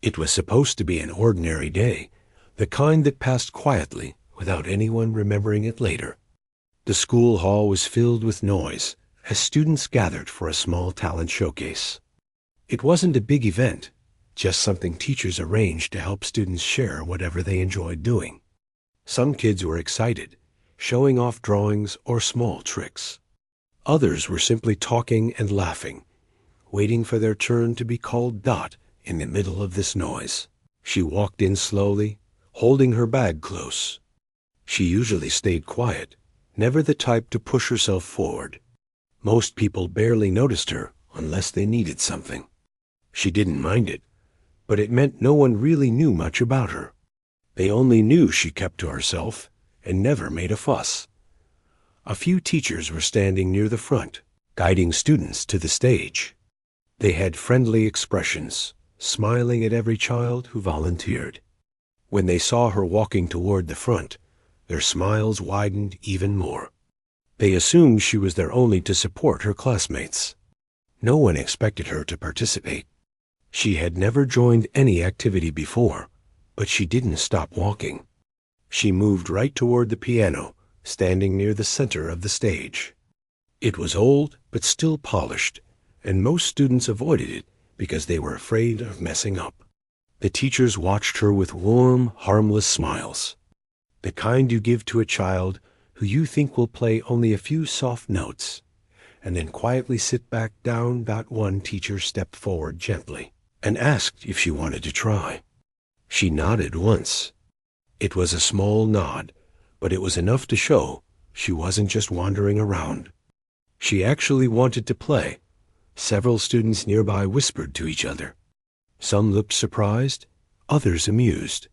It was supposed to be an ordinary day, the kind that passed quietly without anyone remembering it later. The school hall was filled with noise as students gathered for a small talent showcase. It wasn't a big event, just something teachers arranged to help students share whatever they enjoyed doing. Some kids were excited, showing off drawings or small tricks. Others were simply talking and laughing, waiting for their turn to be called Dot in the middle of this noise. She walked in slowly, holding her bag close. She usually stayed quiet, never the type to push herself forward. Most people barely noticed her unless they needed something. She didn't mind it, but it meant no one really knew much about her. They only knew she kept to herself and never made a fuss. A few teachers were standing near the front, guiding students to the stage. They had friendly expressions, smiling at every child who volunteered. When they saw her walking toward the front, their smiles widened even more. They assumed she was there only to support her classmates. No one expected her to participate. She had never joined any activity before, but she didn't stop walking. She moved right toward the piano, standing near the center of the stage. It was old but still polished, and most students avoided it because they were afraid of messing up. The teachers watched her with warm, harmless smiles, the kind you give to a child who you think will play only a few soft notes, and then quietly sit back down. One teacher stepped forward gently and asked if she wanted to try. She nodded once. It was a small nod, but it was enough to show she wasn't just wandering around. She actually wanted to play. Several students nearby whispered to each other. Some looked surprised, others amused.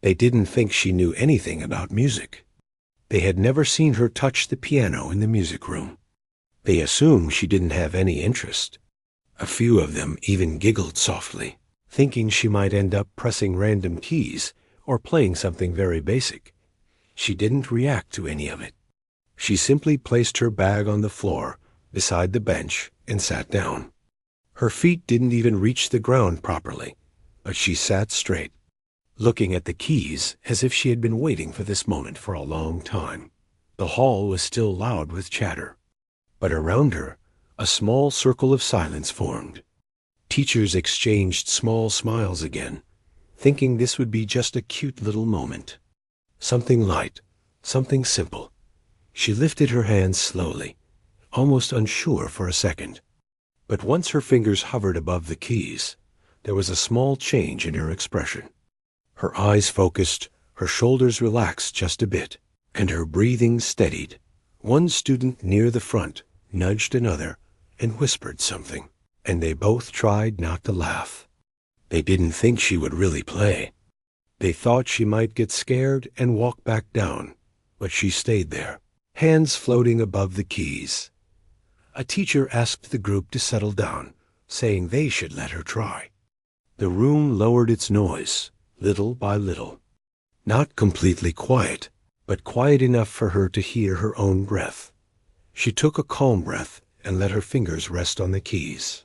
They didn't think she knew anything about music. They had never seen her touch the piano in the music room. They assumed she didn't have any interest. A few of them even giggled softly, thinking she might end up pressing random keys or playing something very basic. She didn't react to any of it. She simply placed her bag on the floor beside the bench and sat down. Her feet didn't even reach the ground properly, but she sat straight, looking at the keys as if she had been waiting for this moment for a long time. The hall was still loud with chatter, but around her, a small circle of silence formed. Teachers exchanged small smiles again, thinking this would be just a cute little moment. Something light, something simple. She lifted her hands slowly, almost unsure for a second. But once her fingers hovered above the keys, there was a small change in her expression. Her eyes focused, her shoulders relaxed just a bit, and her breathing steadied. One student near the front nudged another and whispered something, and they both tried not to laugh. They didn't think she would really play. They thought she might get scared and walk back down, but she stayed there, hands floating above the keys. A teacher asked the group to settle down, saying they should let her try. The room lowered its noise, little by little. Not completely quiet, but quiet enough for her to hear her own breath. She took a calm breath and let her fingers rest on the keys.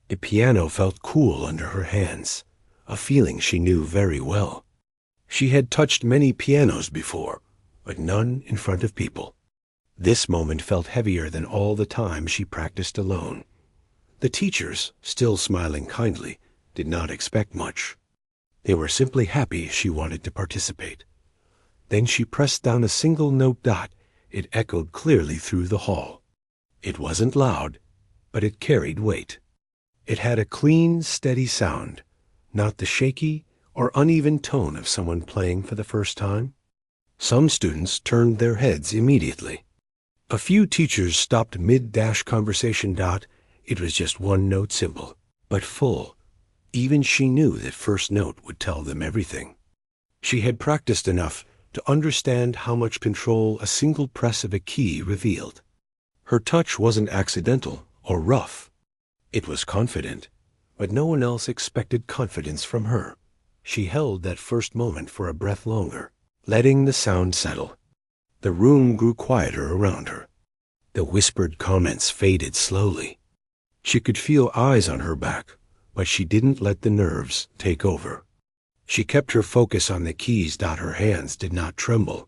The piano felt cool under her hands, a feeling she knew very well. She had touched many pianos before, but none in front of people. This moment felt heavier than all the time she practiced alone. The teachers, still smiling kindly, did not expect much. They were simply happy she wanted to participate. Then she pressed down a single note. It echoed clearly through the hall. It wasn't loud, but it carried weight. It had a clean, steady sound, not the shaky or uneven tone of someone playing for the first time. Some students turned their heads immediately. A few teachers stopped mid-conversation. It was just one note simple, but full. Even she knew that first note would tell them everything. She had practiced enough to understand how much control a single press of a key revealed. Her touch wasn't accidental or rough. It was confident, but no one else expected confidence from her. She held that first moment for a breath longer, letting the sound settle. The room grew quieter around her. The whispered comments faded slowly. She could feel eyes on her back, but she didn't let the nerves take over. She kept her focus on the keys. Her hands did not tremble.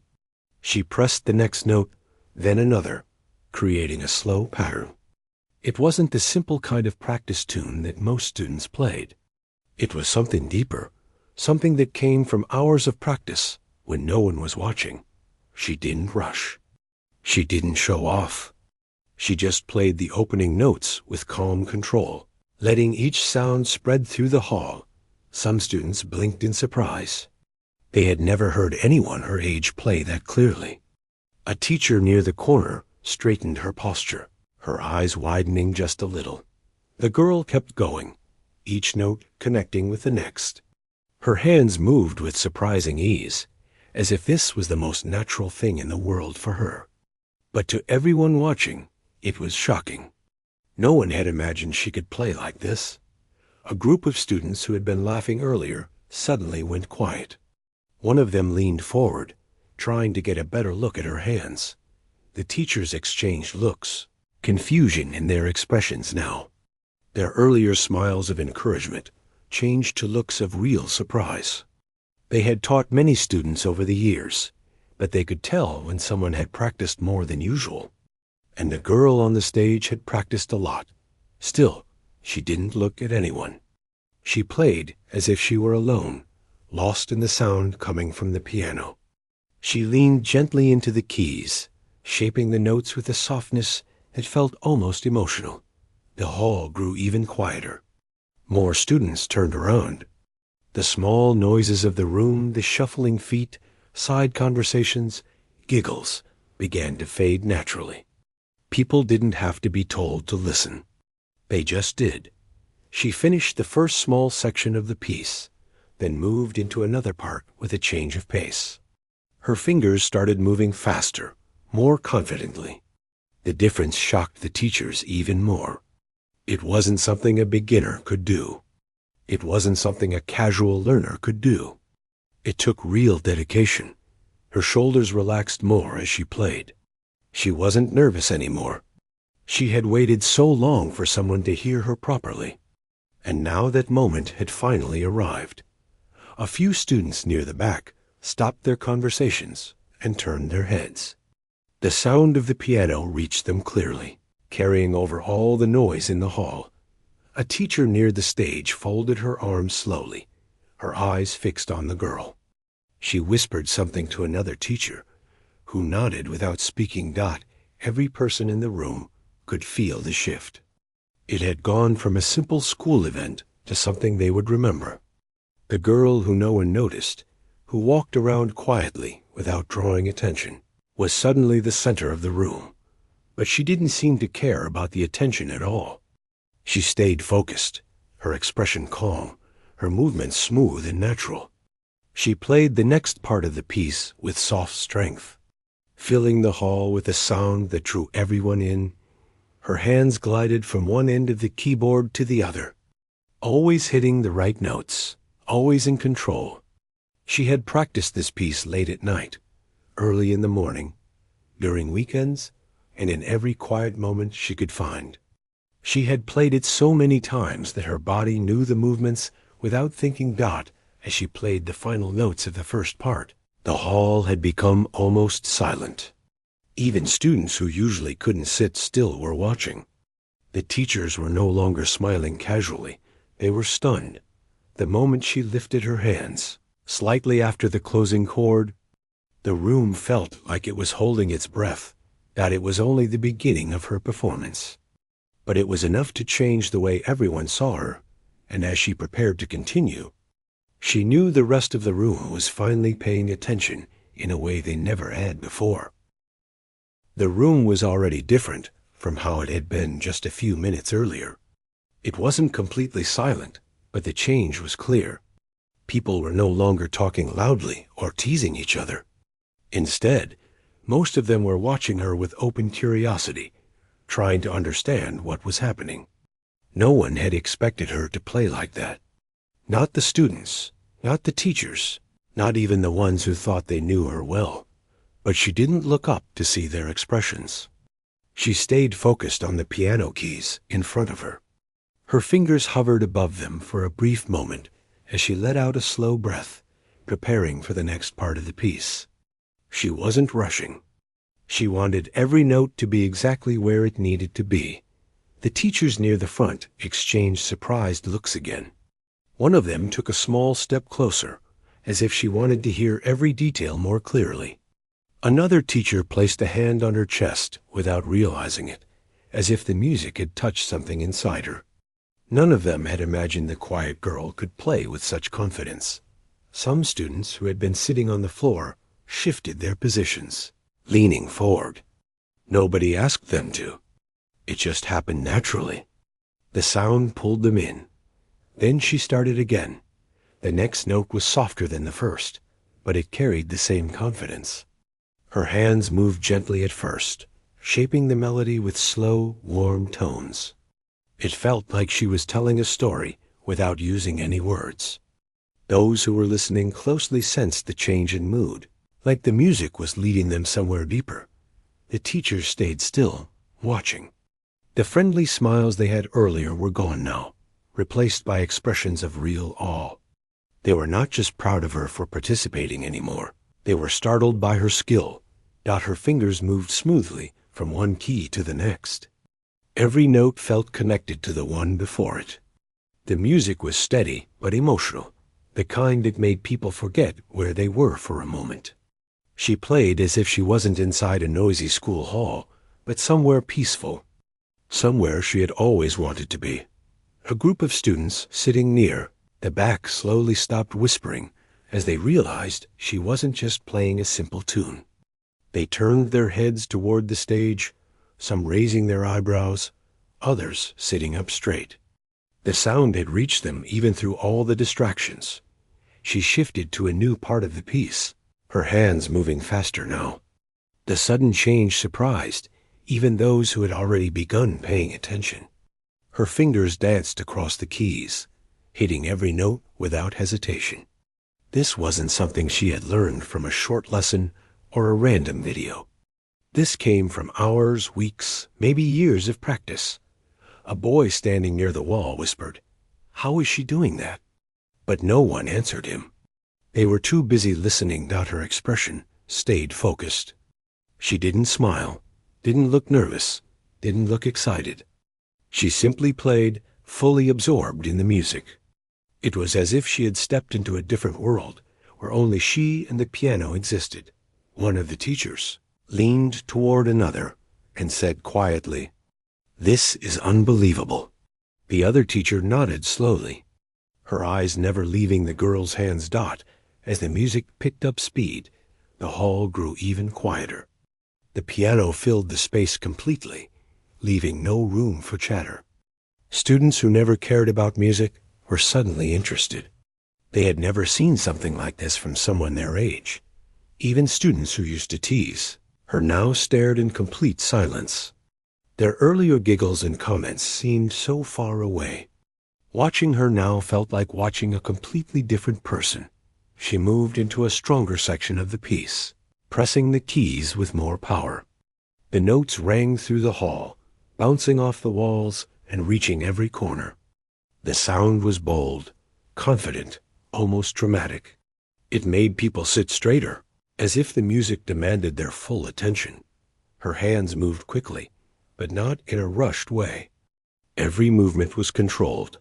She pressed the next note, then another, creating a slow pattern. It wasn't the simple kind of practice tune that most students played. It was something deeper, something that came from hours of practice when no one was watching. She didn't rush. She didn't show off. She just played the opening notes with calm control, letting each sound spread through the hall. Some students blinked in surprise. They had never heard anyone her age play that clearly. A teacher near the corner straightened her posture, her eyes widening just a little. The girl kept going, each note connecting with the next. Her hands moved with surprising ease, as if this was the most natural thing in the world for her. But to everyone watching, it was shocking. No one had imagined she could play like this. A group of students who had been laughing earlier suddenly went quiet. One of them leaned forward, trying to get a better look at her hands. The teachers exchanged looks, confusion in their expressions now. Their earlier smiles of encouragement changed to looks of real surprise. They had taught many students over the years, but they could tell when someone had practiced more than usual. And the girl on the stage had practiced a lot. Still, she didn't look at anyone. She played as if she were alone, lost in the sound coming from the piano. She leaned gently into the keys, shaping the notes with a softness that felt almost emotional. The hall grew even quieter. More students turned around. The small noises of the room, the shuffling feet, side conversations, giggles, began to fade naturally. People didn't have to be told to listen. They just did. She finished the first small section of the piece, then moved into another part with a change of pace. Her fingers started moving faster, more confidently. The difference shocked the teachers even more. It wasn't something a beginner could do. It wasn't something a casual learner could do. It took real dedication. Her shoulders relaxed more as she played. She wasn't nervous anymore. She had waited so long for someone to hear her properly. And now that moment had finally arrived. A few students near the back stopped their conversations and turned their heads. The sound of the piano reached them clearly, carrying over all the noise in the hall. A teacher near the stage folded her arms slowly, her eyes fixed on the girl. She whispered something to another teacher, who nodded without speaking. Every person in the room could feel the shift. It had gone from a simple school event to something they would remember. The girl who no one noticed, who walked around quietly without drawing attention, was suddenly the center of the room. But she didn't seem to care about the attention at all. She stayed focused, her expression calm, her movements smooth and natural. She played the next part of the piece with soft strength, filling the hall with a sound that drew everyone in. Her hands glided from one end of the keyboard to the other, always hitting the right notes, always in control. She had practiced this piece late at night, early in the morning, during weekends, and in every quiet moment she could find. She had played it so many times that her body knew the movements without thinking. As she played the final notes of the first part, the hall had become almost silent. Even students who usually couldn't sit still were watching. The teachers were no longer smiling casually. They were stunned. The moment she lifted her hands, slightly after the closing chord, the room felt like it was holding its breath, that it was only the beginning of her performance. But it was enough to change the way everyone saw her, and as she prepared to continue, she knew the rest of the room was finally paying attention in a way they never had before. The room was already different from how it had been just a few minutes earlier. It wasn't completely silent, but the change was clear. People were no longer talking loudly or teasing each other. Instead, most of them were watching her with open curiosity, trying to understand what was happening. No one had expected her to play like that. Not the students, not the teachers, not even the ones who thought they knew her well. But she didn't look up to see their expressions. She stayed focused on the piano keys in front of her. Her fingers hovered above them for a brief moment as she let out a slow breath, preparing for the next part of the piece. She wasn't rushing. She wanted every note to be exactly where it needed to be. The teachers near the front exchanged surprised looks again. One of them took a small step closer, as if she wanted to hear every detail more clearly. Another teacher placed a hand on her chest without realizing it, as if the music had touched something inside her. None of them had imagined the quiet girl could play with such confidence. Some students who had been sitting on the floor shifted their positions, leaning forward. Nobody asked them to. It just happened naturally. The sound pulled them in. Then she started again. The next note was softer than the first, but it carried the same confidence. Her hands moved gently at first, shaping the melody with slow, warm tones. It felt like she was telling a story without using any words. Those who were listening closely sensed the change in mood, like the music was leading them somewhere deeper. The teachers stayed still, watching. The friendly smiles they had earlier were gone now, replaced by expressions of real awe. They were not just proud of her for participating anymore. They were startled by her skill. Her fingers moved smoothly from one key to the next. Every note felt connected to the one before it. The music was steady but emotional, the kind that made people forget where they were for a moment. She played as if she wasn't inside a noisy school hall, but somewhere peaceful, somewhere she had always wanted to be. A group of students sitting near the back slowly stopped whispering as they realized she wasn't just playing a simple tune. They turned their heads toward the stage, some raising their eyebrows, others sitting up straight. The sound had reached them even through all the distractions. She shifted to a new part of the piece, her hands moving faster now. The sudden change surprised even those who had already begun paying attention. Her fingers danced across the keys, hitting every note without hesitation. This wasn't something she had learned from a short lesson or a random video. This came from hours, weeks, maybe years of practice. A boy standing near the wall whispered, "How is she doing that?" But no one answered him. They were too busy listening. Her expression stayed focused. She didn't smile, didn't look nervous, didn't look excited. She simply played, fully absorbed in the music. It was as if she had stepped into a different world, where only she and the piano existed. One of the teachers leaned toward another and said quietly, "This is unbelievable." The other teacher nodded slowly, her eyes never leaving the girl's hands. As the music picked up speed, the hall grew even quieter. The piano filled the space completely, leaving no room for chatter. Students who never cared about music were suddenly interested. They had never seen something like this from someone their age. Even students who used to tease her now stared in complete silence. Their earlier giggles and comments seemed so far away. Watching her now felt like watching a completely different person. She moved into a stronger section of the piece, pressing the keys with more power. The notes rang through the hall, bouncing off the walls and reaching every corner. The sound was bold, confident, almost dramatic. It made people sit straighter, as if the music demanded their full attention. Her hands moved quickly, but not in a rushed way. Every movement was controlled.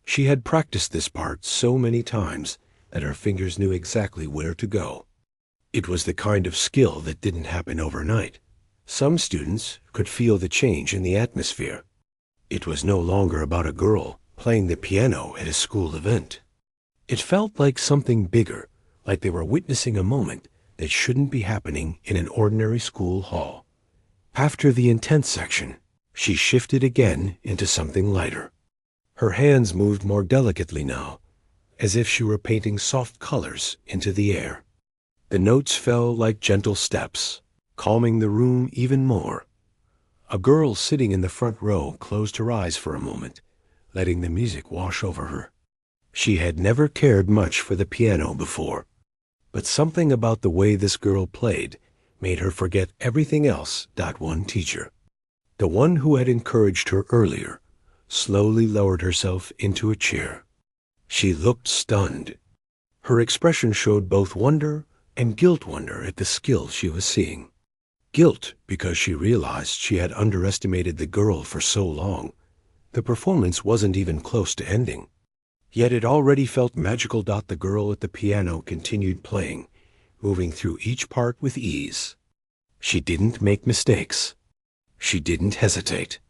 She had practiced this part so many times that her fingers knew exactly where to go. It was the kind of skill that didn't happen overnight. Some students could feel the change in the atmosphere. It was no longer about a girl playing the piano at a school event. It felt like something bigger, like they were witnessing a moment that shouldn't be happening in an ordinary school hall. After the intense section, she shifted again into something lighter. Her hands moved more delicately now, as if she were painting soft colors into the air. The notes fell like gentle steps, calming the room even more. A girl sitting in the front row closed her eyes for a moment, letting the music wash over her. She had never cared much for the piano before, but something about the way this girl played made her forget everything else. One teacher, the one who had encouraged her earlier, slowly lowered herself into a chair. She looked stunned. Her expression showed both wonder and guilt-wonder at the skill she was seeing. Guilt because she realized she had underestimated the girl for so long. The performance wasn't even close to ending. Yet it already felt magical. The girl at the piano continued playing, moving through each part with ease. She didn't make mistakes. She didn't hesitate.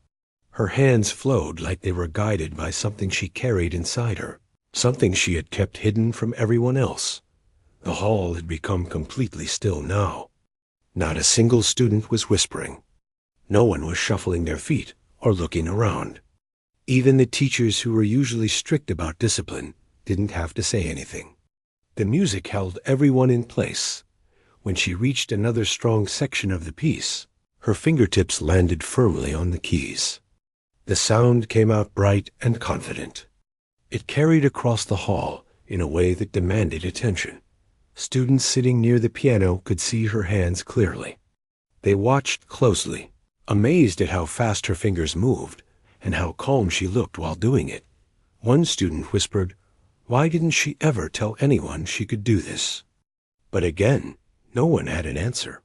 Her hands flowed like they were guided by something she carried inside her, something she had kept hidden from everyone else. The hall had become completely still now. Not a single student was whispering. No one was shuffling their feet or looking around. Even the teachers who were usually strict about discipline didn't have to say anything. The music held everyone in place. When she reached another strong section of the piece, her fingertips landed firmly on the keys. The sound came out bright and confident. It carried across the hall in a way that demanded attention. Students sitting near the piano could see her hands clearly. They watched closely, amazed at how fast her fingers moved and how calm she looked while doing it. One student whispered, "Why didn't she ever tell anyone she could do this?" But again, no one had an answer.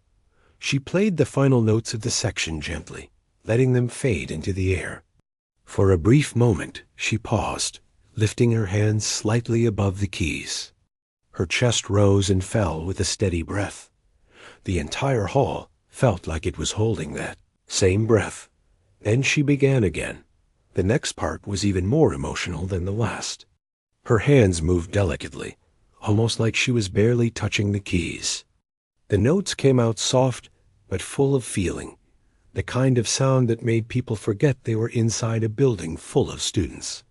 She played the final notes of the section gently, letting them fade into the air. For a brief moment, she paused, lifting her hands slightly above the keys. Her chest rose and fell with a steady breath. The entire hall felt like it was holding that same breath. Then she began again. The next part was even more emotional than the last. Her hands moved delicately, almost like she was barely touching the keys. The notes came out soft but full of feeling, the kind of sound that made people forget they were inside a building full of students.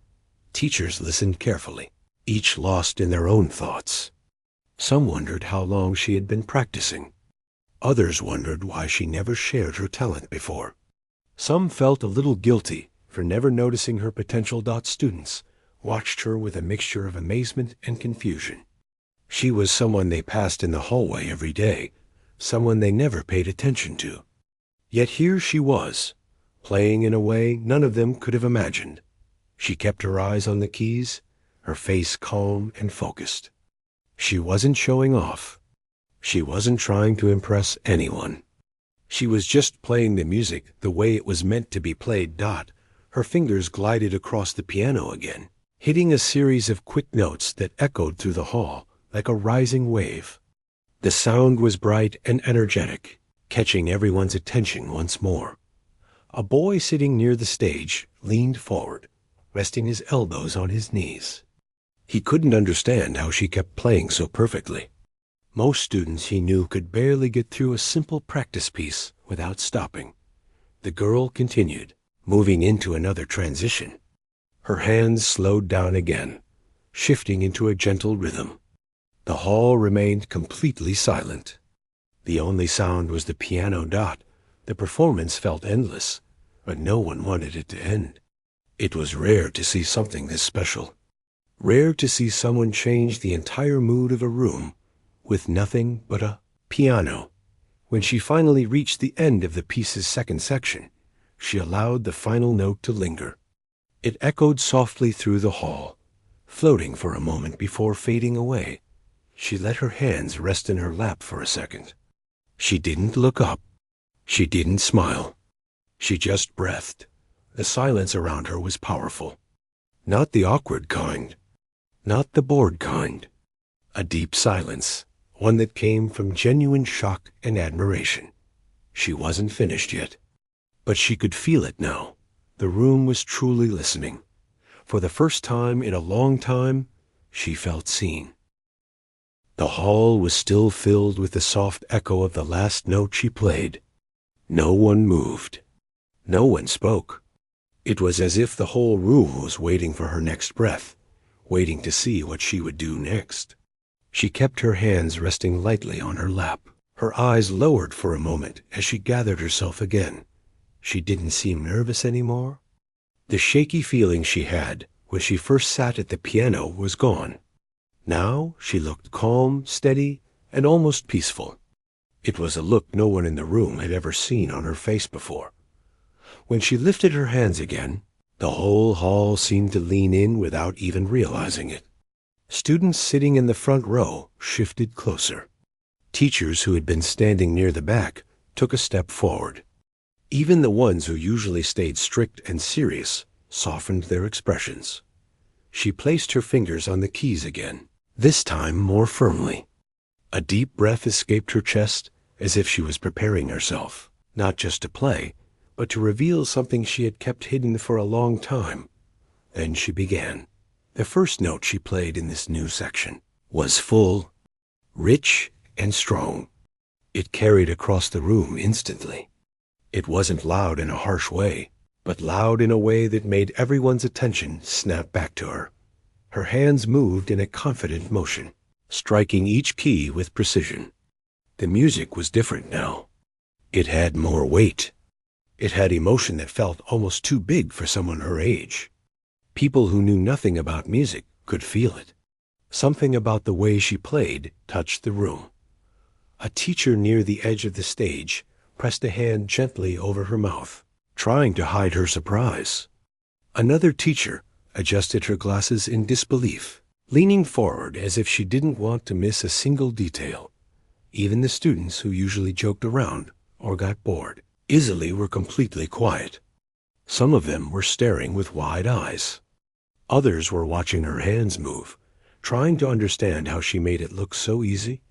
Teachers listened carefully, each lost in their own thoughts. Some wondered how long she had been practicing. Others wondered why she never shared her talent before. Some felt a little guilty for never noticing her potential. Students watched her with a mixture of amazement and confusion. She was someone they passed in the hallway every day, someone they never paid attention to. Yet here she was, playing in a way none of them could have imagined. She kept her eyes on the keys, her face calm and focused. She wasn't showing off. She wasn't trying to impress anyone. She was just playing the music the way it was meant to be played. Her fingers glided across the piano again, hitting a series of quick notes that echoed through the hall like a rising wave. The sound was bright and energetic, catching everyone's attention once more. A boy sitting near the stage leaned forward, resting his elbows on his knees. He couldn't understand how she kept playing so perfectly. Most students he knew could barely get through a simple practice piece without stopping. The girl continued, moving into another transition. Her hands slowed down again, shifting into a gentle rhythm. The hall remained completely silent. The only sound was the piano. The performance felt endless, but no one wanted it to end. It was rare to see something this special. Rare to see someone change the entire mood of a room with nothing but a piano. When she finally reached the end of the piece's second section, she allowed the final note to linger. It echoed softly through the hall, floating for a moment before fading away. She let her hands rest in her lap for a second. She didn't look up. She didn't smile. She just breathed. The silence around her was powerful. Not the awkward kind. Not the bored kind. A deep silence, one that came from genuine shock and admiration. She wasn't finished yet, but she could feel it now. The room was truly listening. For the first time in a long time, she felt seen. The hall was still filled with the soft echo of the last note she played. No one moved. No one spoke. It was as if the whole room was waiting for her next breath, waiting to see what she would do next. She kept her hands resting lightly on her lap. Her eyes lowered for a moment as she gathered herself again. She didn't seem nervous anymore. The shaky feeling she had when she first sat at the piano was gone. Now she looked calm, steady, and almost peaceful. It was a look no one in the room had ever seen on her face before. When she lifted her hands again, The whole hall seemed to lean in without even realizing it. Students sitting in the front row shifted closer. Teachers who had been standing near the back took a step forward. Even the ones who usually stayed strict and serious softened their expressions. She placed her fingers on the keys again, this time more firmly. A deep breath escaped her chest as if she was preparing herself, not just to play, but to reveal something she had kept hidden for a long time. Then she began. The first note she played in this new section was full, rich, and strong. It carried across the room instantly. It wasn't loud in a harsh way, but loud in a way that made everyone's attention snap back to her. Her hands moved in a confident motion, striking each key with precision. The music was different now. It had more weight. It had emotion that felt almost too big for someone her age. People who knew nothing about music could feel it. Something about the way she played touched the room. A teacher near the edge of the stage pressed a hand gently over her mouth, trying to hide her surprise. Another teacher adjusted her glasses in disbelief, leaning forward as if she didn't want to miss a single detail. Even the students who usually joked around or got bored easily were completely quiet. Some of them were staring with wide eyes. Others were watching her hands move, trying to understand how she made it look so easy.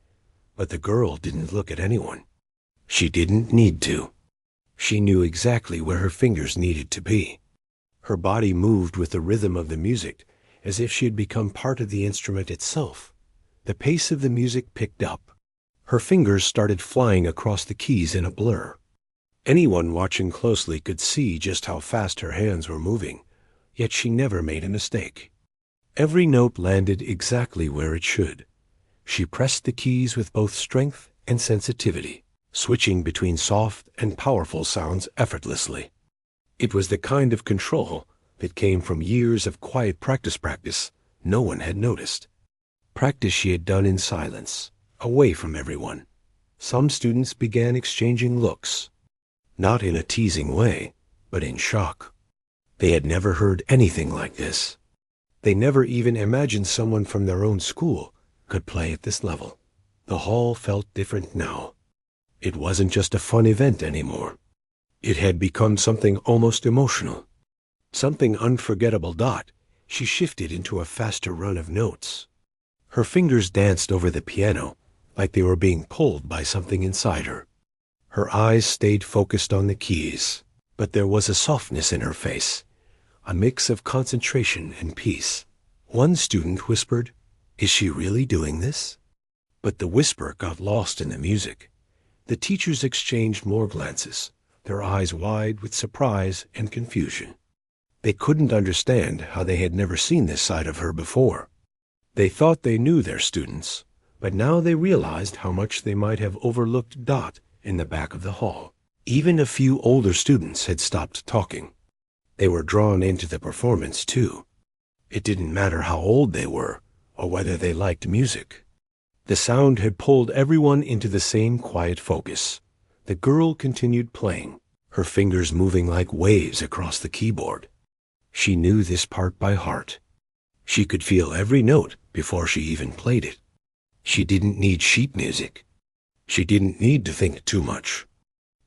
But the girl didn't look at anyone. She didn't need to. She knew exactly where her fingers needed to be. Her body moved with the rhythm of the music, as if she had become part of the instrument itself. The pace of the music picked up. Her fingers started flying across the keys in a blur. Anyone watching closely could see just how fast her hands were moving, yet she never made a mistake. Every note landed exactly where it should. She pressed the keys with both strength and sensitivity, switching between soft and powerful sounds effortlessly. It was the kind of control that came from years of quiet practice no one had noticed. Practice she had done in silence, away from everyone. Some students began exchanging looks, not in a teasing way, but in shock. They had never heard anything like this. They never even imagined someone from their own school could play at this level. The hall felt different now. It wasn't just a fun event anymore. It had become something almost emotional. Something unforgettable. She shifted into a faster run of notes. Her fingers danced over the piano like they were being pulled by something inside her. Her eyes stayed focused on the keys, but there was a softness in her face, a mix of concentration and peace. One student whispered, "Is she really doing this?" But the whisper got lost in the music. The teachers exchanged more glances, their eyes wide with surprise and confusion. They couldn't understand how they had never seen this side of her before. They thought they knew their students, but now they realized how much they might have overlooked Dot in the back of the hall. Even a few older students had stopped talking. They were drawn into the performance, too. It didn't matter how old they were or whether they liked music. The sound had pulled everyone into the same quiet focus. The girl continued playing, her fingers moving like waves across the keyboard. She knew this part by heart. She could feel every note before she even played it. She didn't need sheet music. She didn't need to think too much.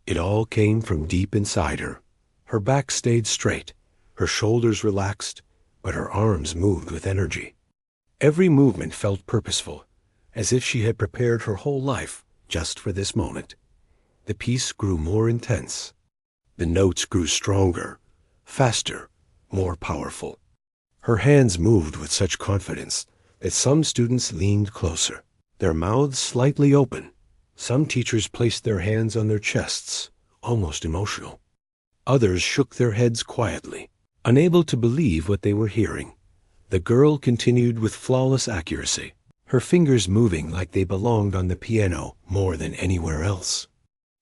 It all came from deep inside her. Her back stayed straight, her shoulders relaxed, but her arms moved with energy. Every movement felt purposeful, as if she had prepared her whole life just for this moment. The piece grew more intense. The notes grew stronger, faster, more powerful. Her hands moved with such confidence that some students leaned closer, their mouths slightly open. Some teachers placed their hands on their chests, almost emotional. Others shook their heads quietly, unable to believe what they were hearing. The girl continued with flawless accuracy, her fingers moving like they belonged on the piano more than anywhere else.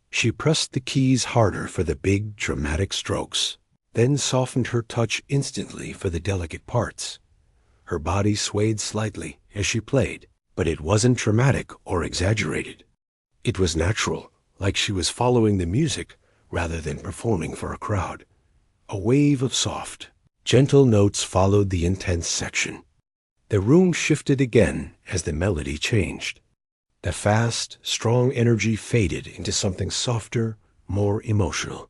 She pressed the keys harder for the big, dramatic strokes, then softened her touch instantly for the delicate parts. Her body swayed slightly as she played, but it wasn't dramatic or exaggerated. It was natural, like she was following the music rather than performing for a crowd. A wave of soft, Gentle notes followed the intense section. The room shifted again as the melody changed. The fast, strong energy faded into something softer, more emotional.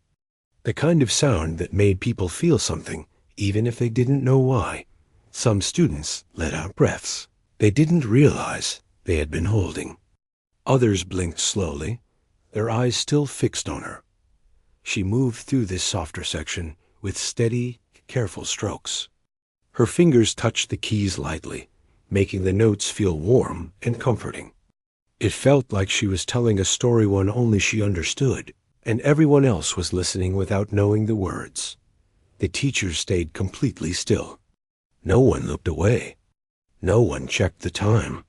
The kind of sound that made people feel something, even if they didn't know why. Some students let out breaths they didn't realize they had been holding. Others blinked slowly, their eyes still fixed on her. She moved through this softer section with steady, careful strokes. Her fingers touched the keys lightly, making the notes feel warm and comforting. It felt like she was telling a story one only she understood, and everyone else was listening without knowing the words. The teacher stayed completely still. No one looked away. No one checked the time.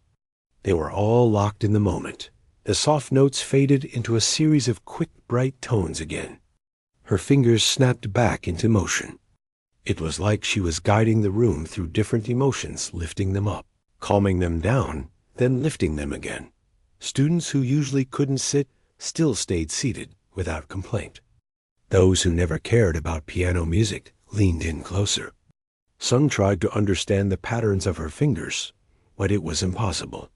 They were all locked in the moment. The soft notes faded into a series of quick, bright tones again. Her fingers snapped back into motion. It was like she was guiding the room through different emotions, lifting them up, calming them down, then lifting them again. Students who usually couldn't sit still stayed seated without complaint. Those who never cared about piano music leaned in closer. Some tried to understand the patterns of her fingers, but it was impossible.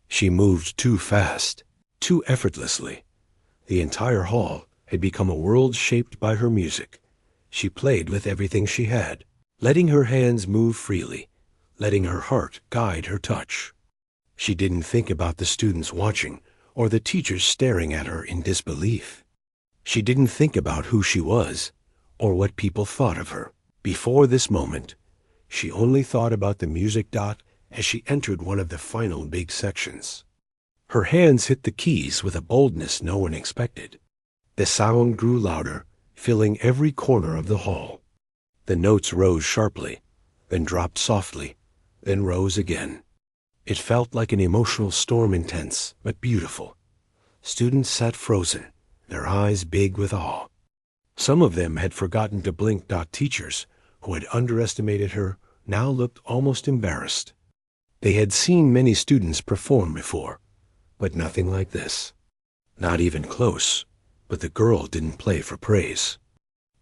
She moved too fast, too effortlessly. The entire hall had become a world shaped by her music. She played with everything she had, letting her hands move freely, letting her heart guide her touch. She didn't think about the students watching or the teachers staring at her in disbelief. She didn't think about who she was or what people thought of her. Before this moment, she only thought about the music dot as she entered one of the final big sections. Her hands hit the keys with a boldness no one expected. The sound grew louder, filling every corner of the hall. The notes rose sharply, then dropped softly, then rose again. It felt like an emotional storm, intense but beautiful. Students sat frozen, their eyes big with awe. Some of them had forgotten to blink. Teachers, who had underestimated her, now looked almost embarrassed. They had seen many students perform before, but nothing like this. Not even close, but the girl didn't play for praise.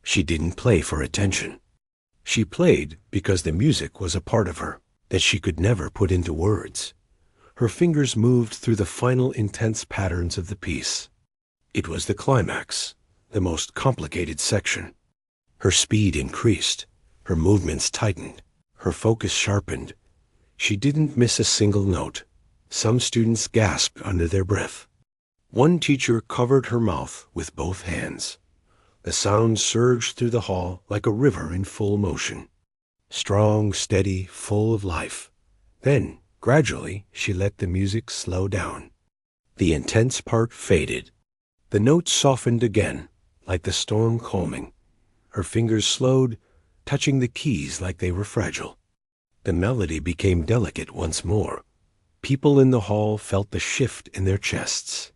She didn't play for attention. She played because the music was a part of her that she could never put into words. Her fingers moved through the final intense patterns of the piece. It was the climax, the most complicated section. Her speed increased, her movements tightened, her focus sharpened. She didn't miss a single note. Some students gasped under their breath. One teacher covered her mouth with both hands. The sound surged through the hall like a river in full motion. Strong, steady, full of life. Then, gradually, she let the music slow down. The intense part faded. The notes softened again, like the storm calming. Her fingers slowed, touching the keys like they were fragile. The melody became delicate once more. People in the hall felt the shift in their chests.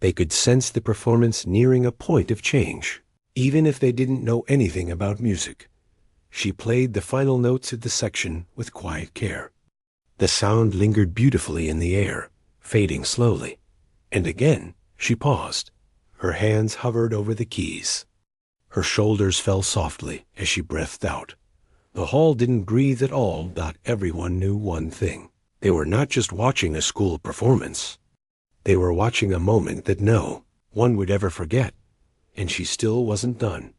They could sense the performance nearing a point of change, even if they didn't know anything about music. She played the final notes of the section with quiet care. The sound lingered beautifully in the air, fading slowly. And again, she paused. Her hands hovered over the keys. Her shoulders fell softly as she breathed out. The hall didn't breathe at all. Everyone knew one thing. They were not just watching a school performance. They were watching a moment that no one would ever forget. And she still wasn't done.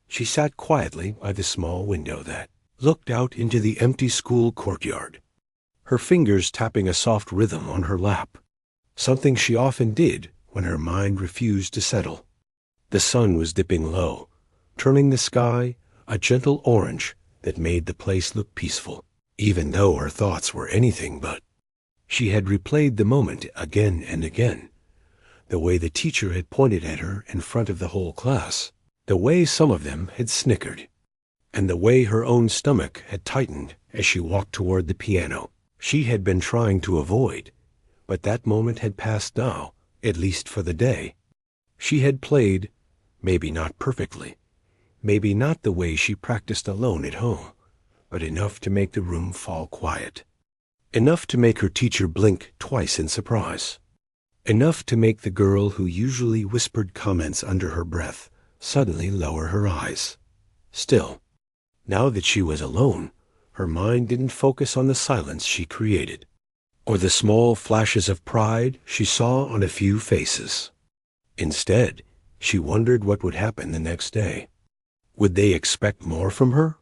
She sat quietly by the small window that looked out into the empty school courtyard, her fingers tapping a soft rhythm on her lap, something she often did when her mind refused to settle. The sun was dipping low, turning the sky a gentle orange that made the place look peaceful, even though her thoughts were anything but. She had replayed the moment again and again, the way the teacher had pointed at her in front of the whole class, the way some of them had snickered, and the way her own stomach had tightened as she walked toward the piano. She had been trying to avoid, but that moment had passed now, at least for the day. She had played, maybe not perfectly, maybe not the way she practiced alone at home, but enough to make the room fall quiet. Enough to make her teacher blink twice in surprise. Enough to make the girl who usually whispered comments under her breath suddenly lower her eyes. Still, Now that she was alone, her mind didn't focus on the silence she created, or the small flashes of pride she saw on a few faces. Instead, she wondered what would happen the next day. Would they expect more from her?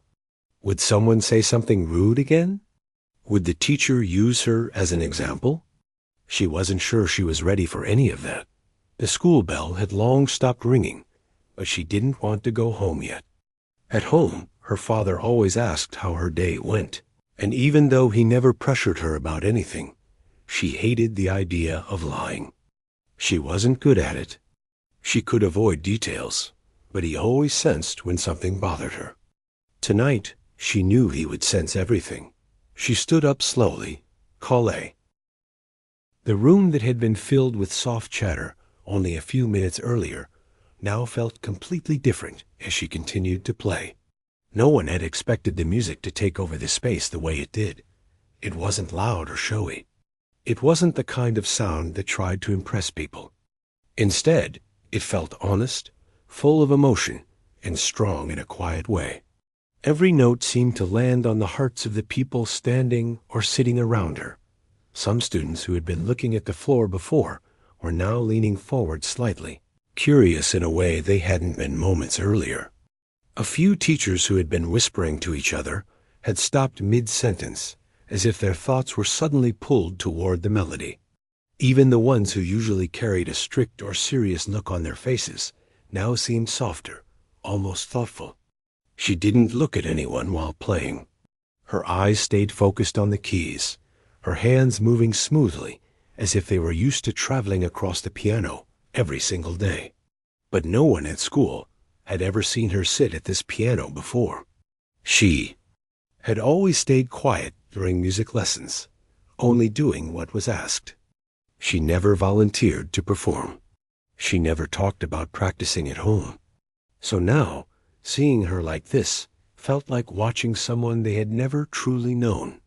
Would someone say something rude again? Would the teacher use her as an example? She wasn't sure she was ready for any of that. The school bell had long stopped ringing, but she didn't want to go home yet. At home, her father always asked how her day went, and even though he never pressured her about anything, she hated the idea of lying. She wasn't good at it. She could avoid details, but he always sensed when something bothered her. Tonight, she knew he would sense everything. She stood up slowly. Calais. The room that had been filled with soft chatter only a few minutes earlier now felt completely different as she continued to play. No one had expected the music to take over the space the way it did. It wasn't loud or showy. It wasn't the kind of sound that tried to impress people. Instead, it felt honest, full of emotion, and strong in a quiet way. Every note seemed to land on the hearts of the people standing or sitting around her. Some students who had been looking at the floor before were now leaning forward slightly, curious in a way they hadn't been moments earlier. A few teachers who had been whispering to each other had stopped mid-sentence, as if their thoughts were suddenly pulled toward the melody. Even the ones who usually carried a strict or serious look on their faces now seemed softer, almost thoughtful. She didn't look at anyone while playing. Her eyes stayed focused on the keys, her hands moving smoothly, as if they were used to traveling across the piano every single day. But no one at school had ever seen her sit at this piano before. She had always stayed quiet during music lessons, only doing what was asked. She never volunteered to perform. She never talked about practicing at home. So now, seeing her like this felt like watching someone they had never truly known.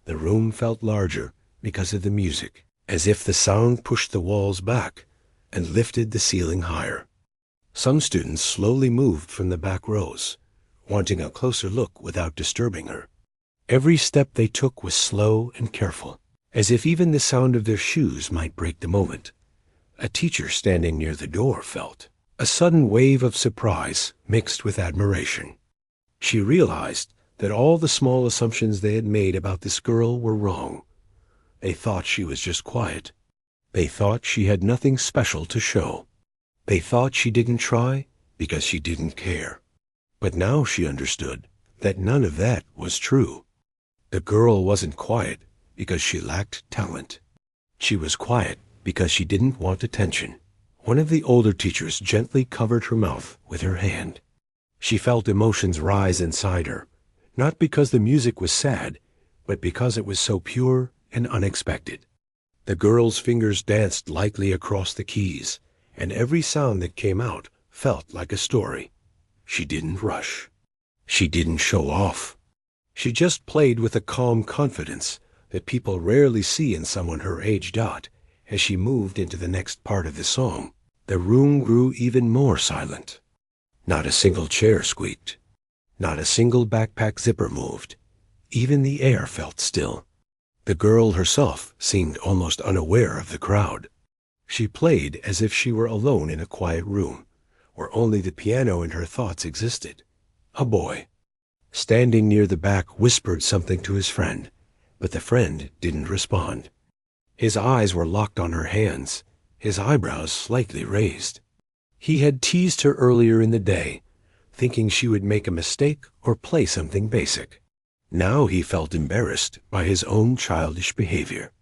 The room felt larger because of the music, as if the sound pushed the walls back and lifted the ceiling higher. Some students slowly moved from the back rows, wanting a closer look without disturbing her. Every step they took was slow and careful, as if even the sound of their shoes might break the moment. A teacher standing near the door felt a sudden wave of surprise mixed with admiration. She realized that all the small assumptions they had made about this girl were wrong. They thought she was just quiet. They thought she had nothing special to show. They thought she didn't try because she didn't care. But now she understood that none of that was true. The girl wasn't quiet because she lacked talent. She was quiet because she didn't want attention. One of the older teachers gently covered her mouth with her hand. She felt emotions rise inside her, not because the music was sad, but because it was so pure and unexpected. The girl's fingers danced lightly across the keys, and every sound that came out felt like a story. She didn't rush. She didn't show off. She just played with a calm confidence that people rarely see in someone her age. As she moved into the next part of the song, the room grew even more silent. Not a single chair squeaked. Not a single backpack zipper moved. Even the air felt still. The girl herself seemed almost unaware of the crowd. She played as if she were alone in a quiet room, where only the piano and her thoughts existed. A boy, standing near the back, whispered something to his friend, but the friend didn't respond. His eyes were locked on her hands, his eyebrows slightly raised. He had teased her earlier in the day, thinking she would make a mistake or play something basic. Now he felt embarrassed by his own childish behavior.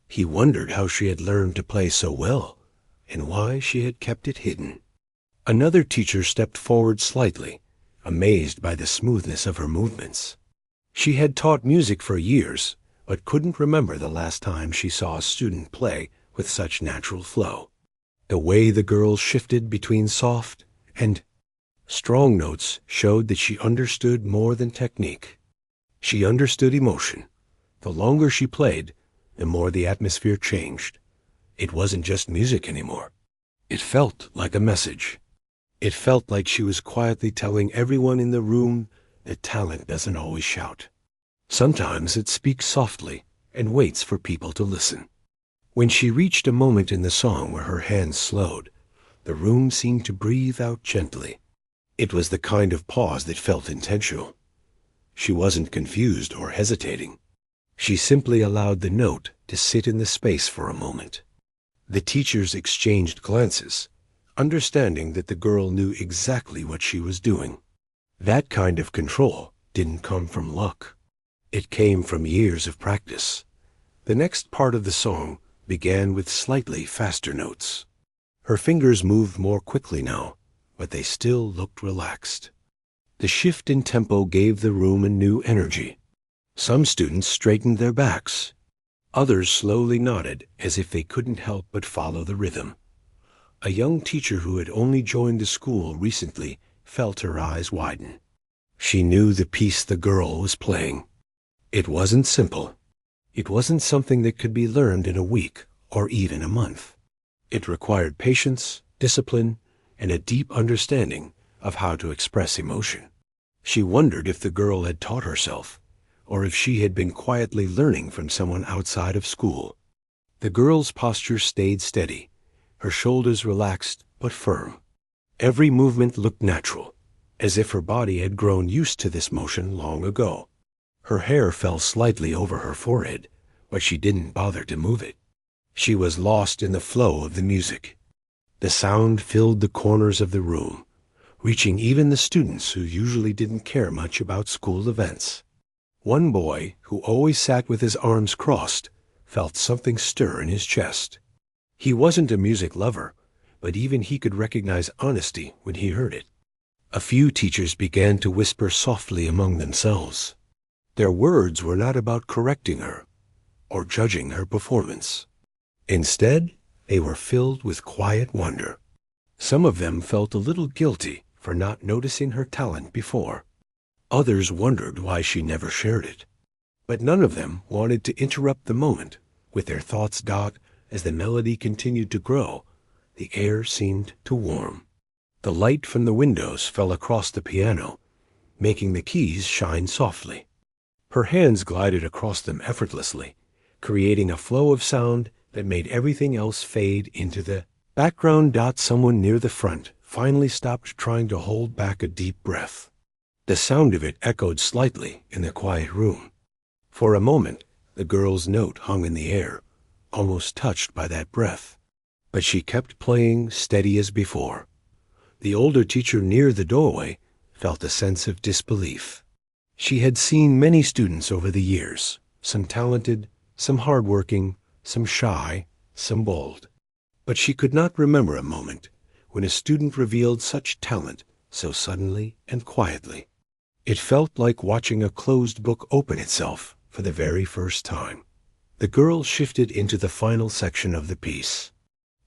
He wondered how she had learned to play so well, and why she had kept it hidden. Another teacher stepped forward slightly, amazed by the smoothness of her movements. She had taught music for years, but couldn't remember the last time she saw a student play with such natural flow. The way the girl shifted between soft and strong notes showed that she understood more than technique. She understood emotion. The longer she played, the more the atmosphere changed. It wasn't just music anymore. It felt like a message. It felt like she was quietly telling everyone in the room that talent doesn't always shout. Sometimes it speaks softly and waits for people to listen. When she reached a moment in the song where her hands slowed, the room seemed to breathe out gently. It was the kind of pause that felt intentional. She wasn't confused or hesitating. She simply allowed the note to sit in the space for a moment. The teachers exchanged glances, understanding that the girl knew exactly what she was doing. That kind of control didn't come from luck. It came from years of practice. The next part of the song began with slightly faster notes. Her fingers moved more quickly now, but they still looked relaxed. The shift in tempo gave the room a new energy. Some students straightened their backs. Others slowly nodded as if they couldn't help but follow the rhythm. A young teacher who had only joined the school recently felt her eyes widen. She knew the piece the girl was playing. It wasn't simple. It wasn't something that could be learned in a week or even a month. It required patience, discipline, and a deep understanding of how to express emotion. She wondered if the girl had taught herself, or if she had been quietly learning from someone outside of school. The girl's posture stayed steady, her shoulders relaxed but firm. Every movement looked natural, as if her body had grown used to this motion long ago. Her hair fell slightly over her forehead, but she didn't bother to move it. She was lost in the flow of the music. The sound filled the corners of the room, reaching even the students who usually didn't care much about school events. One boy, who always sat with his arms crossed, felt something stir in his chest. He wasn't a music lover, but even he could recognize honesty when he heard it. A few teachers began to whisper softly among themselves. Their words were not about correcting her or judging her performance. Instead, they were filled with quiet wonder. Some of them felt a little guilty for not noticing her talent before. Others wondered why she never shared it. But none of them wanted to interrupt the moment with their thoughts. As the melody continued to grow, the air seemed to warm. The light from the windows fell across the piano, making the keys shine softly. Her hands glided across them effortlessly, creating a flow of sound that made everything else fade into the background. Someone near the front finally stopped trying to hold back a deep breath. The sound of it echoed slightly in the quiet room. For a moment, the girl's note hung in the air, almost touched by that breath. But she kept playing steady as before. The older teacher near the doorway felt a sense of disbelief. She had seen many students over the years, some talented, some hardworking, some shy, some bold. But she could not remember a moment when a student revealed such talent so suddenly and quietly. It felt like watching a closed book open itself for the very first time. The girl shifted into the final section of the piece.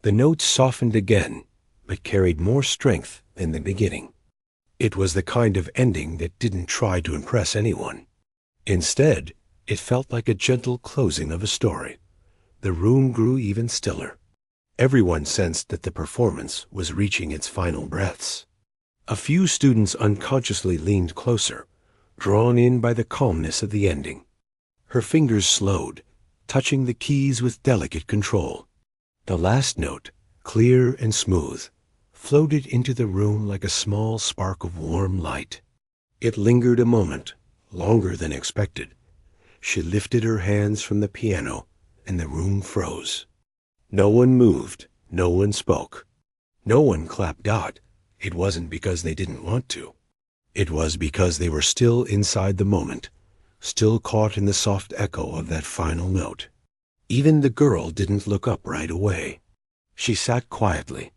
The notes softened again, but carried more strength than the beginning. It was the kind of ending that didn't try to impress anyone. Instead, it felt like a gentle closing of a story. The room grew even stiller. Everyone sensed that the performance was reaching its final breaths. A few students unconsciously leaned closer, drawn in by the calmness of the ending. Her fingers slowed, touching the keys with delicate control. The last note, clear and smooth, floated into the room like a small spark of warm light. It lingered a moment, longer than expected. She lifted her hands from the piano, and the room froze. No one moved, no one spoke. No one clapped. It wasn't because they didn't want to. It was because they were still inside the moment, still caught in the soft echo of that final note. Even the girl didn't look up right away. She sat quietly,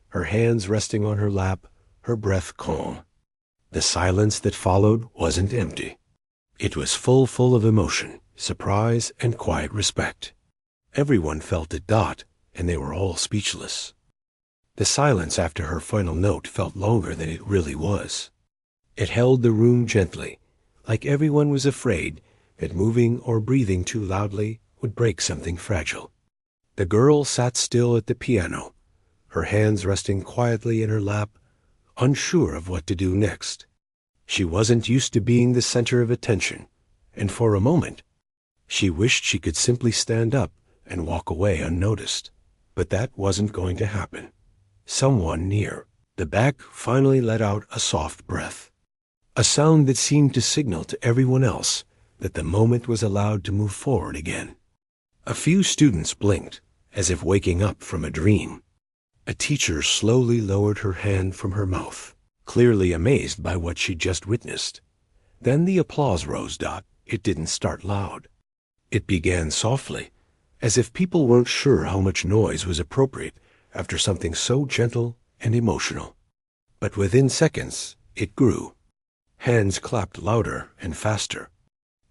her hands resting on her lap, her breath calm. The silence that followed wasn't empty. It was full of emotion, surprise, and quiet respect. Everyone felt it. And they were all speechless. The silence after her final note felt longer than it really was. It held the room gently, like everyone was afraid that moving or breathing too loudly would break something fragile. The girl sat still at the piano, her hands resting quietly in her lap, unsure of what to do next. She wasn't used to being the center of attention, and for a moment, she wished she could simply stand up and walk away unnoticed. But that wasn't going to happen. Someone near the back finally let out a soft breath, a sound that seemed to signal to everyone else that the moment was allowed to move forward again. A few students blinked, as if waking up from a dream. A teacher slowly lowered her hand from her mouth, clearly amazed by what she'd just witnessed. Then the applause rose. It didn't start loud. It began softly, as if people weren't sure how much noise was appropriate after something so gentle and emotional. But within seconds, it grew. Hands clapped louder and faster.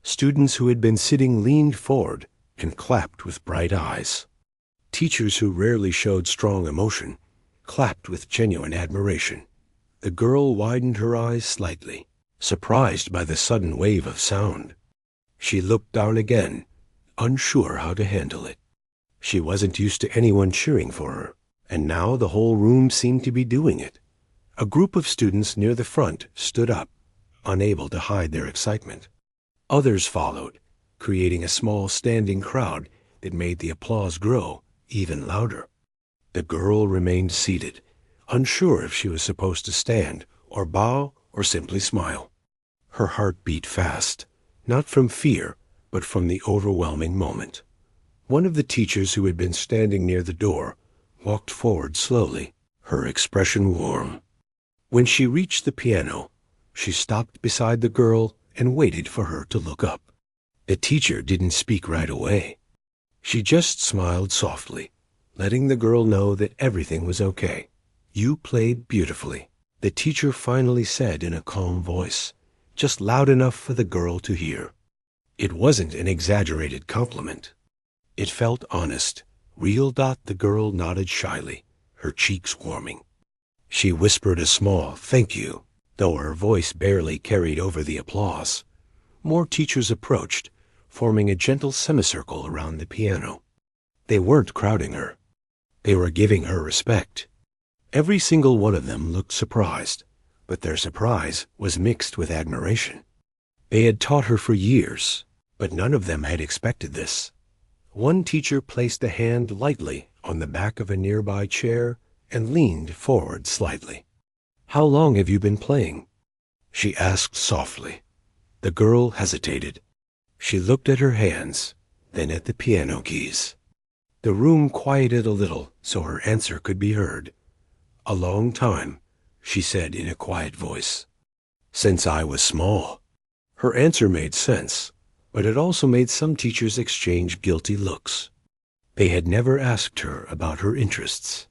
Students who had been sitting leaned forward and clapped with bright eyes. Teachers who rarely showed strong emotion clapped with genuine admiration. The girl widened her eyes slightly, surprised by the sudden wave of sound. She looked down again, unsure how to handle it. She wasn't used to anyone cheering for her, and now the whole room seemed to be doing it. A group of students near the front stood up, unable to hide their excitement. Others followed, creating a small standing crowd that made the applause grow even louder. The girl remained seated, unsure if she was supposed to stand or bow or simply smile. Her heart beat fast, not from fear, but from the overwhelming moment. One of the teachers who had been standing near the door walked forward slowly, her expression warm. When she reached the piano, she stopped beside the girl and waited for her to look up. The teacher didn't speak right away. She just smiled softly, letting the girl know that everything was okay. "You played beautifully," the teacher finally said in a calm voice, just loud enough for the girl to hear. It wasn't an exaggerated compliment. It felt honest, real. The girl nodded shyly, her cheeks warming. She whispered a small "thank you," though her voice barely carried over the applause. More teachers approached, forming a gentle semicircle around the piano. They weren't crowding her. They were giving her respect. Every single one of them looked surprised, but their surprise was mixed with admiration. They had taught her for years, but none of them had expected this. One teacher placed a hand lightly on the back of a nearby chair and leaned forward slightly. "How long have you been playing?" she asked softly. The girl hesitated. She looked at her hands, then at the piano keys. The room quieted a little so her answer could be heard. "A long time," she said in a quiet voice. "Since I was small." Her answer made sense, but it also made some teachers exchange guilty looks. They had never asked her about her interests.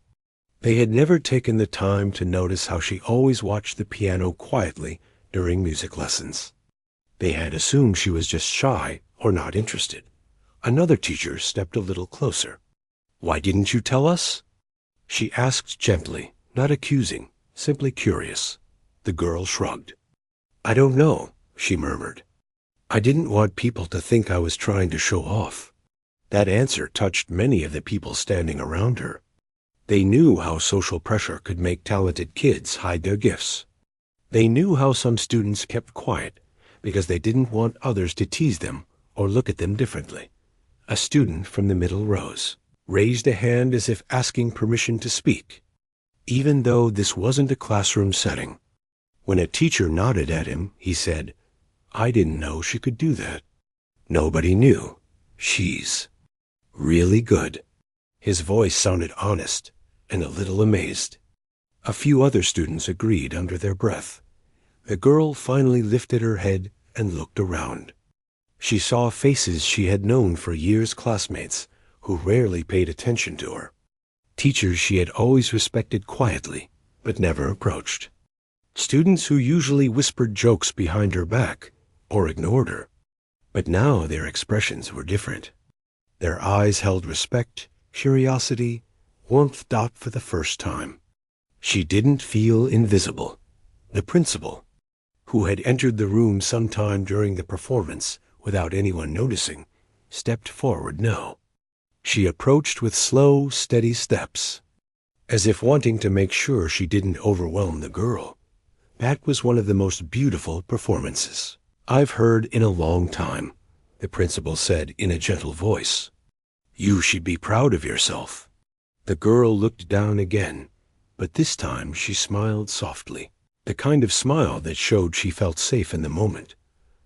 They had never taken the time to notice how she always watched the piano quietly during music lessons. They had assumed she was just shy or not interested. Another teacher stepped a little closer. "Why didn't you tell us?" she asked gently, not accusing, simply curious. The girl shrugged. "I don't know," she murmured. "I didn't want people to think I was trying to show off." That answer touched many of the people standing around her. They knew how social pressure could make talented kids hide their gifts. They knew how some students kept quiet because they didn't want others to tease them or look at them differently. A student from the middle rows raised a hand as if asking permission to speak, even though this wasn't a classroom setting. When a teacher nodded at him, he said, "I didn't know she could do that." Nobody knew. "She's really good." His voice sounded honest and a little amazed. A few other students agreed under their breath. The girl finally lifted her head and looked around. She saw faces she had known for years, classmates who rarely paid attention to her. Teachers she had always respected quietly, but never approached. Students who usually whispered jokes behind her back or ignored her. But now their expressions were different. Their eyes held respect, curiosity, warmth. For the first time, she didn't feel invisible. The principal, who had entered the room sometime during the performance without anyone noticing, stepped forward now. She approached with slow, steady steps, as if wanting to make sure she didn't overwhelm the girl. That was one of the most beautiful performances I've heard in a long time, the principal said in a gentle voice. You should be proud of yourself. The girl looked down again, but this time she smiled softly, the kind of smile that showed she felt safe in the moment.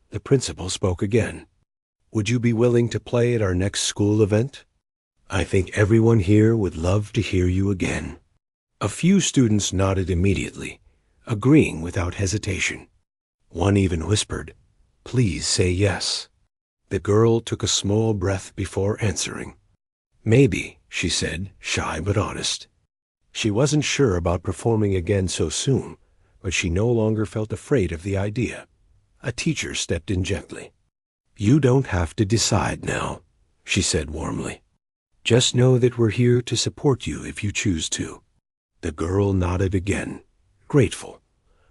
The principal spoke again. Would you be willing to play at our next school event? I think everyone here would love to hear you again. A few students nodded immediately, agreeing without hesitation. One even whispered, Please say yes. The girl took a small breath before answering. Maybe, she said, shy but honest. She wasn't sure about performing again so soon, but she no longer felt afraid of the idea. A teacher stepped in gently. You don't have to decide now, she said warmly. Just know that we're here to support you if you choose to. The girl nodded again, grateful.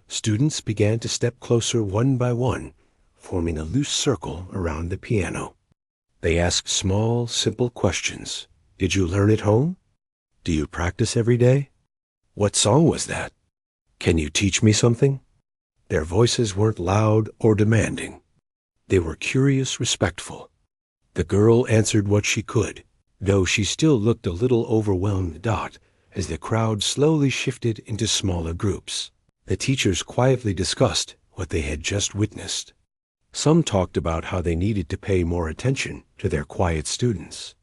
Students began to step closer one by one, forming a loose circle around the piano. They asked small, simple questions. Did you learn at home? Do you practice every day? What song was that? Can you teach me something? Their voices weren't loud or demanding. They were curious, respectful. The girl answered what she could, though she still looked a little overwhelmed as the crowd slowly shifted into smaller groups. The teachers quietly discussed what they had just witnessed. Some talked about how they needed to pay more attention to their quiet students.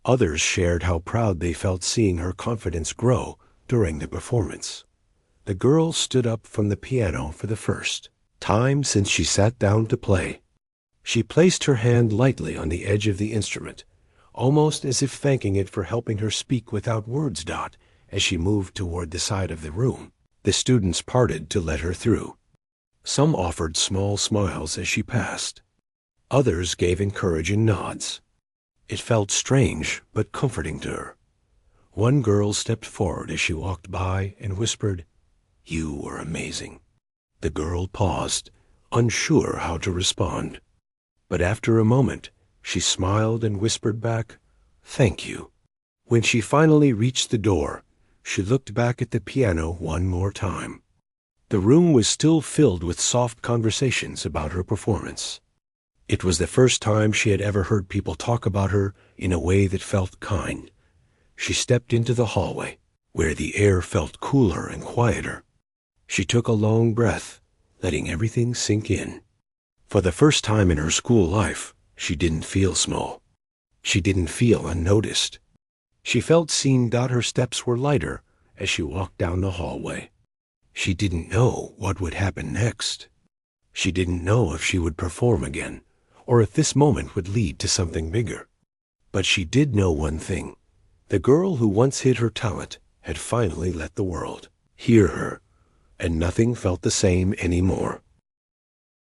Others shared how proud they felt seeing her confidence grow during the performance. The girl stood up from the piano for the first time since she sat down to play. She placed her hand lightly on the edge of the instrument, almost as if thanking it for helping her speak without words. As she moved toward the side of the room, the students parted to let her through. Some offered small smiles as she passed. Others gave encouraging nods. It felt strange but comforting to her. One girl stepped forward as she walked by and whispered, You were amazing. The girl paused, unsure how to respond. But after a moment, she smiled and whispered back, Thank you. When she finally reached the door, she looked back at the piano one more time. The room was still filled with soft conversations about her performance. It was the first time she had ever heard people talk about her in a way that felt kind. She stepped into the hallway, where the air felt cooler and quieter. She took a long breath, letting everything sink in. For the first time in her school life, she didn't feel small. She didn't feel unnoticed. She felt seen. Her steps were lighter as she walked down the hallway. She didn't know what would happen next. She didn't know if she would perform again, or if this moment would lead to something bigger. But she did know one thing. The girl who once hid her talent had finally let the world hear her, and nothing felt the same anymore.